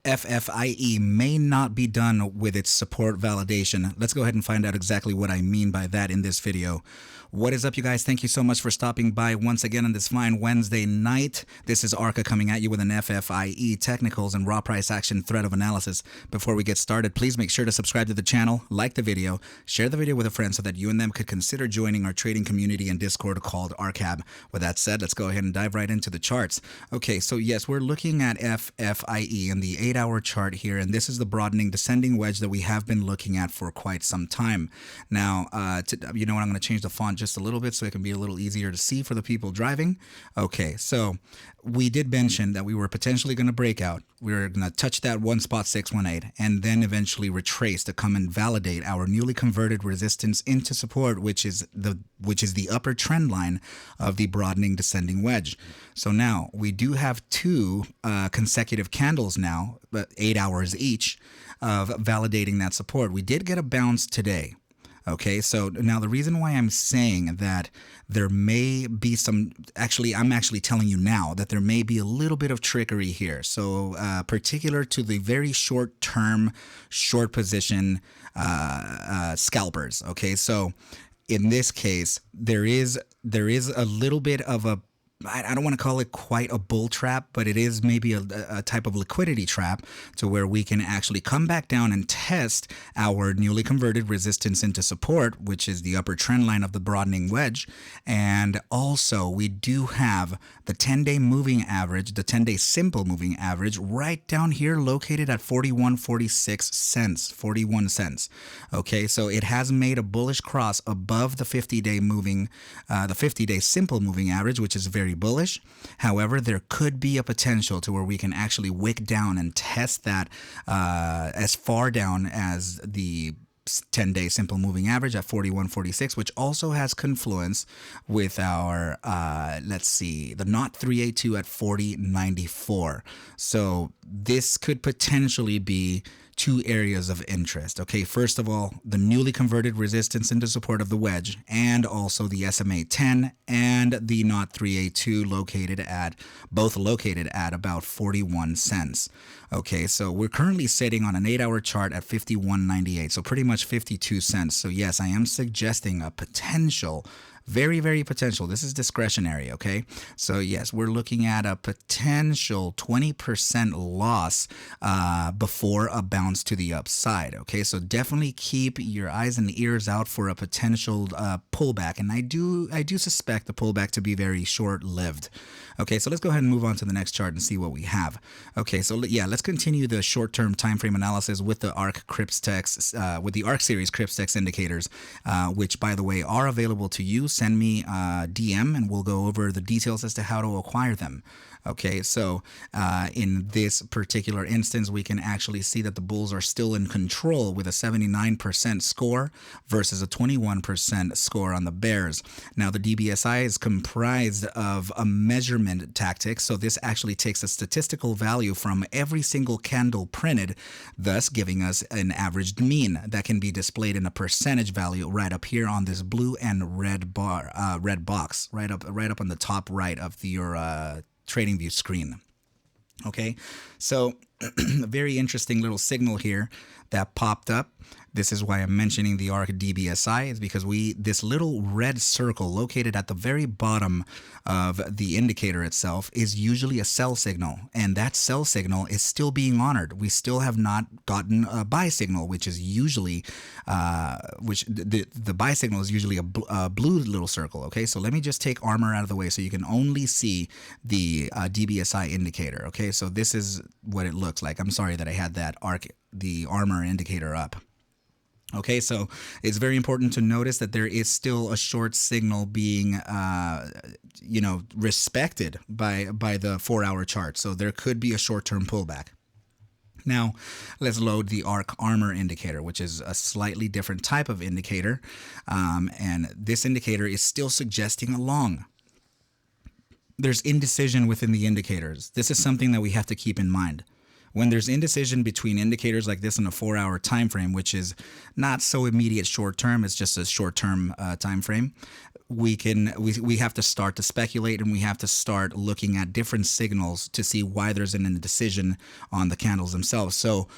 FFIE may not be done with its support validation. Let's go ahead and find out exactly what I mean by that in this video. What is up, you guys? Thank you so much for stopping by once again on this fine Wednesday night. This is ARCa coming at you with an FFIE technicals and raw price action threat of analysis. Before we get started, please make sure to subscribe to the channel, like the video, share the video with a friend so that you and them could consider joining our trading community and Discord called ARCab. With that said, let's go ahead and dive right into the charts. Okay, so yes, we're looking at FFIE in the 8-hour chart here, and this is the broadening descending wedge that we have been looking at for quite some time. Now, you know what, I'm going to change the font just a little bit so it can be a little easier to see for the people driving. Okay, so we did mention that we were potentially going to break out. We were going to touch that 1.618 and then eventually retrace to come and validate our newly converted resistance into support, which is the upper trend line of the broadening descending wedge. So now we do have two consecutive candles now, 8 hours each, of validating that support. We did get a bounce today. Okay, so now the reason why I'm saying that there may be some, I'm actually telling you now that there may be a little bit of trickery here. So particular to the very short term, short position scalpers. Okay, so in this case, there is a little bit of a, I don't want to call it quite a bull trap, but it is maybe a type of liquidity trap to where we can actually come back down and test our newly converted resistance into support, which is the upper trend line of the broadening wedge. And also we do have the 10-day moving average, the 10-day simple moving average right down here located at 41 cents. Okay, so it has made a bullish cross above the 50-day moving, the 50-day simple moving average, which is very bullish. However, there could be a potential to where we can actually wick down and test that as far down as the 10-day simple moving average at 41.46, which also has confluence with our let's see, the NOT 382 at 40.94. So this could potentially be two areas of interest. Okay, first of all, the newly converted resistance into support of the wedge, and also the SMA 10 and the NOT 382 both located at about 41 cents. Okay, so we're currently sitting on an 8-hour chart at 51.98, so pretty much 52 cents. So yes, I am suggesting a potential, very, very potential. This is discretionary, okay? So yes, we're looking at a potential 20% loss before a bounce to the upside, okay? So definitely keep your eyes and ears out for a potential pullback, and I do suspect the pullback to be very short-lived. Okay, so let's go ahead and move on to the next chart and see what we have. Okay, so yeah, let's continue the short-term time frame analysis with the Crypstex, with the ARC-Series Crypstex indicators, which, by the way, are available to you. Send me a DM and we'll go over the details as to how to acquire them. Okay, so in this particular instance, we can actually see that the bulls are still in control with a 79% score versus a 21% score on the bears. Now, the DBSI is comprised of a measurement tactic, so this actually takes a statistical value from every single candle printed, thus giving us an averaged mean that can be displayed in a percentage value right up here on this blue and red box, right up on the top right of your TradingView screen. Okay, so a very interesting little signal here that popped up. This is why I'm mentioning the ARC DBSI, is because this little red circle located at the very bottom of the indicator itself is usually a sell signal, and that sell signal is still being honored. We still have not gotten a buy signal, which is usually the buy signal is usually a blue little circle. Okay, so let me just take armor out of the way so you can only see the DBSI indicator. Okay, so this is what it looks like. I'm sorry that I had that the armor indicator up. Okay, so it's very important to notice that there is still a short signal being, respected by the 4-hour chart. So there could be a short-term pullback. Now, let's load the ARC armor indicator, which is a slightly different type of indicator. And this indicator is still suggesting a long. There's indecision within the indicators. This is something that we have to keep in mind. When there's indecision between indicators like this in a 4-hour time frame, which is not so immediate short term, it's just a short term time frame. we have to start to speculate, and we have to start looking at different signals to see why there's an indecision on the candles themselves. So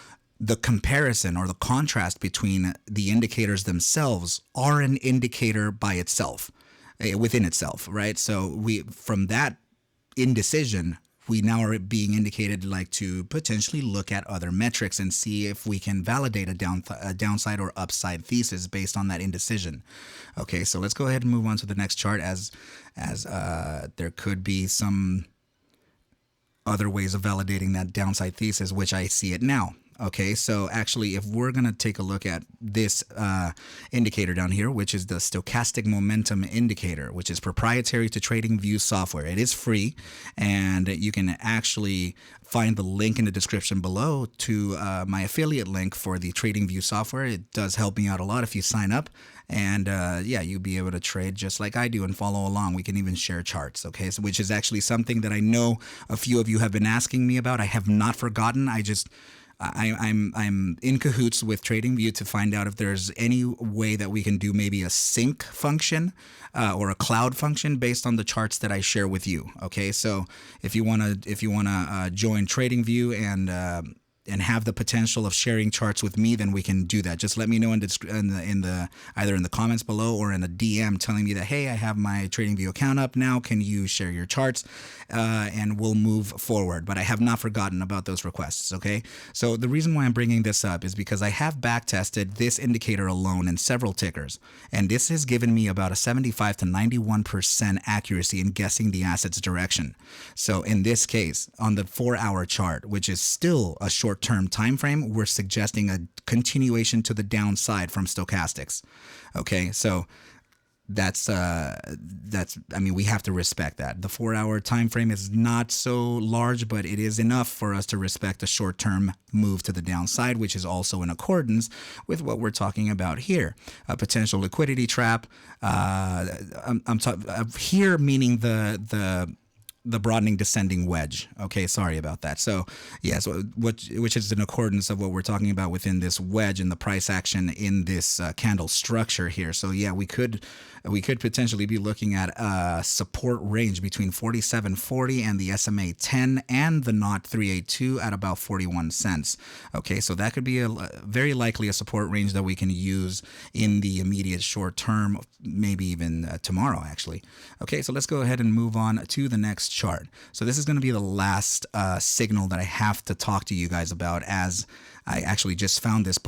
the comparison or the contrast between the indicators themselves are an indicator by itself, within itself, right? So we, from that indecision, we now are being indicated like to potentially look at other metrics and see if we can validate a downside or upside thesis based on that indecision. Okay, so let's go ahead and move on to the next chart, as there could be some other ways of validating that downside thesis, which I see it now. Okay, so actually, if we're going to take a look at this indicator down here, which is the stochastic momentum indicator, which is proprietary to TradingView software. It is free, and you can actually find the link in the description below to my affiliate link for the TradingView software. It does help me out a lot if you sign up. And yeah, you'll be able to trade just like I do and follow along. We can even share charts, okay? So, which is actually something that I know a few of you have been asking me about. I have not forgotten. I'm in cahoots with TradingView to find out if there's any way that we can do maybe a sync function or a cloud function based on the charts that I share with you. Okay, so if you wanna join TradingView and have the potential of sharing charts with me, then we can do that. Just let me know in the either in the comments below or in a DM telling me that, hey, I have my TradingView account up now. Can you share your charts? And we'll move forward. But I have not forgotten about those requests. Okay. So the reason why I'm bringing this up is because I have back tested this indicator alone in several tickers, and this has given me about a 75 to 91% accuracy in guessing the asset's direction. So in this case, on the 4-hour chart, which is still a short-term time frame, we're suggesting a continuation to the downside from stochastics. Okay, so that's I mean, we have to respect that. The 4-hour time frame is not so large, but it is enough for us to respect a short-term move to the downside, which is also in accordance with what we're talking about here. A potential liquidity trap. I'm here meaning the broadening descending wedge. Okay, sorry about that. So yeah, so which is in accordance of what we're talking about within this wedge and the price action in this candle structure here. So yeah, we could potentially be looking at a support range between 47.40 and the SMA 10 and the NOT 382 at about 41 cents. Okay, so that could be very likely a support range that we can use in the immediate short term, maybe even tomorrow actually. Okay, so let's go ahead and move on to the next chart. So this is going to be the last signal that I have to talk to you guys about, as I actually just found this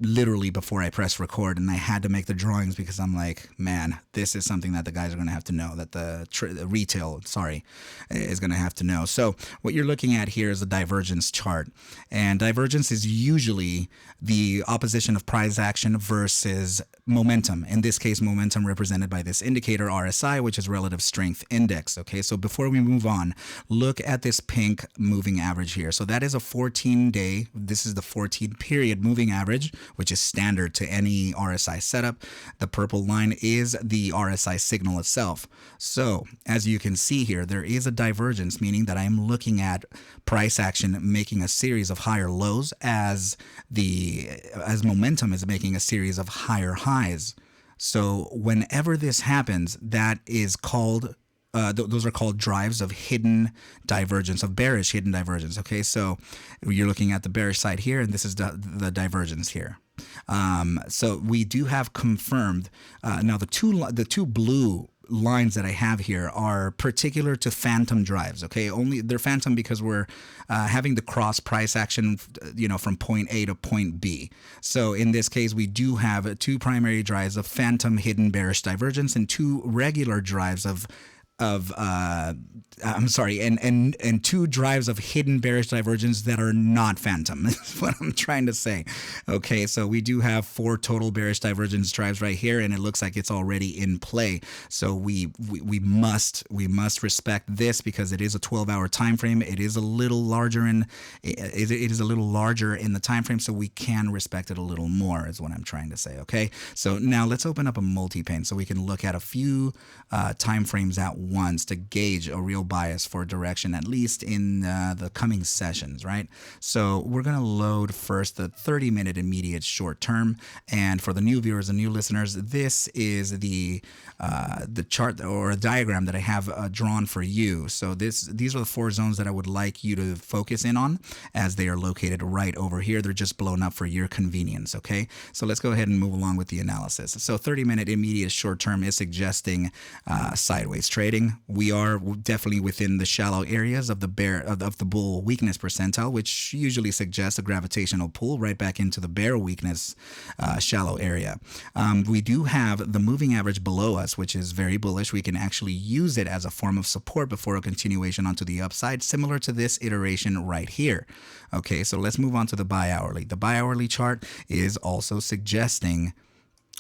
literally before I pressed record, and I had to make the drawings because I'm like, man, this is something that the guys are going to have to know, that the retail, is going to have to know. So what you're looking at here is a divergence chart, and divergence is usually the opposition of price action versus momentum. In this case, momentum represented by this indicator RSI, which is relative strength index. Okay, so before we move on, look at this pink moving average here. So that is a 14-day, this is the 14-period moving average, which is standard to any RSI setup. The purple line is the RSI signal itself. So as you can see here, there is a divergence, meaning that I'm looking at price action making a series of higher lows as momentum is making a series of higher highs. So whenever this happens, that is called those are called drives of hidden divergence, of bearish hidden divergence. Okay, so you're looking at the bearish side here, and this is the divergence here. So we do have confirmed now the two blue lines that I have here are particular to phantom drives. Okay, only they're phantom because we're having the cross price action, from point A to point B. So in this case, we do have two primary drives of phantom hidden bearish divergence and two regular drives and two drives of hidden bearish divergence that are not phantom. That's what I'm trying to say. Okay, so we do have 4 total bearish divergence drives right here, and it looks like it's already in play. So we must respect this because it is a 12-hour time frame. It is a little larger in the time frame, so we can respect it a little more, is what I'm trying to say. Okay, so now let's open up a multi-pane so we can look at a few time frames at once to gauge a real bias for direction, at least in the coming sessions, right? So we're going to load first the 30-minute immediate short term. And for the new viewers and new listeners, this is the chart or a diagram that I have drawn for you. So these are the 4 zones that I would like you to focus in on, as they are located right over here. They're just blown up for your convenience, okay? So let's go ahead and move along with the analysis. So 30-minute immediate short term is suggesting sideways trading. We are definitely within the shallow areas of the bull weakness percentile, which usually suggests a gravitational pull right back into the bear weakness shallow area. We do have the moving average below us, which is very bullish. We can actually use it as a form of support before a continuation onto the upside, similar to this iteration right here. Okay, so let's move on to the bi-hourly. The bi-hourly chart is also suggesting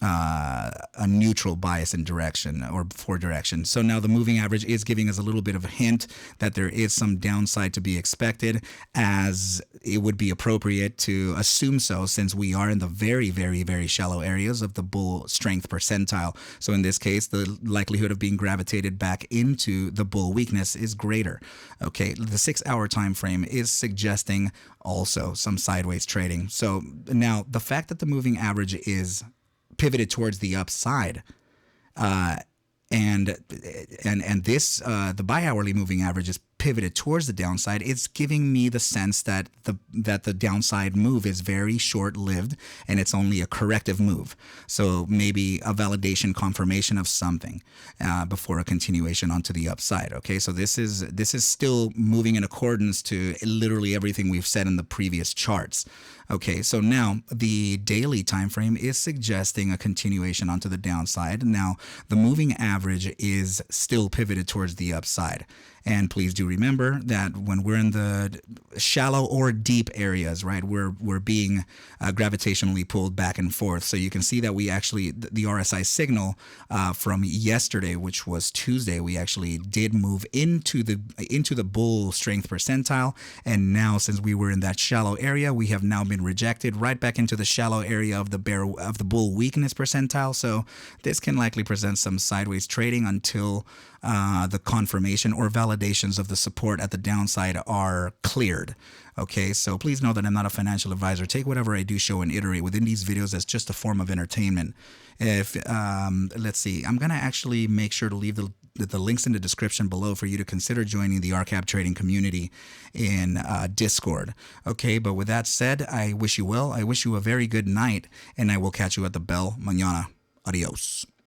a neutral bias in direction or for direction. So now the moving average is giving us a little bit of a hint that there is some downside to be expected, as it would be appropriate to assume so, since we are in the very, very, very shallow areas of the bull strength percentile. So in this case, the likelihood of being gravitated back into the bull weakness is greater. Okay, the 6-hour time frame is suggesting also some sideways trading. So now the fact that the moving average is pivoted towards the upside, and this the bi-hourly moving average is pivoted towards the downside. It's giving me the sense that the downside move is very short-lived and it's only a corrective move. So maybe a validation confirmation of something before a continuation onto the upside. Okay, so this is still moving in accordance to literally everything we've said in the previous charts. Okay, so now the daily time frame is suggesting a continuation onto the downside. Now the moving average is still pivoted towards the upside. And please do remember that when we're in the shallow or deep areas, right, we're being gravitationally pulled back and forth. So you can see that we actually, the RSI signal from yesterday, which was Tuesday, we actually did move into the bull strength percentile. And now, since we were in that shallow area, we have now been rejected right back into the shallow area of the bull weakness percentile. So this can likely present some sideways trading until the confirmation or validations of the support at the downside are cleared. Okay, so please know that I'm not a financial advisor. Take whatever I do show and iterate within these videos as just a form of entertainment. If let's see, I'm gonna actually make sure to leave the links in the description below for you to consider joining the ARCa trading community in Discord. Okay, but with that said, I wish you well. I wish you a very good night, and I will catch you at the bell mañana. Adios.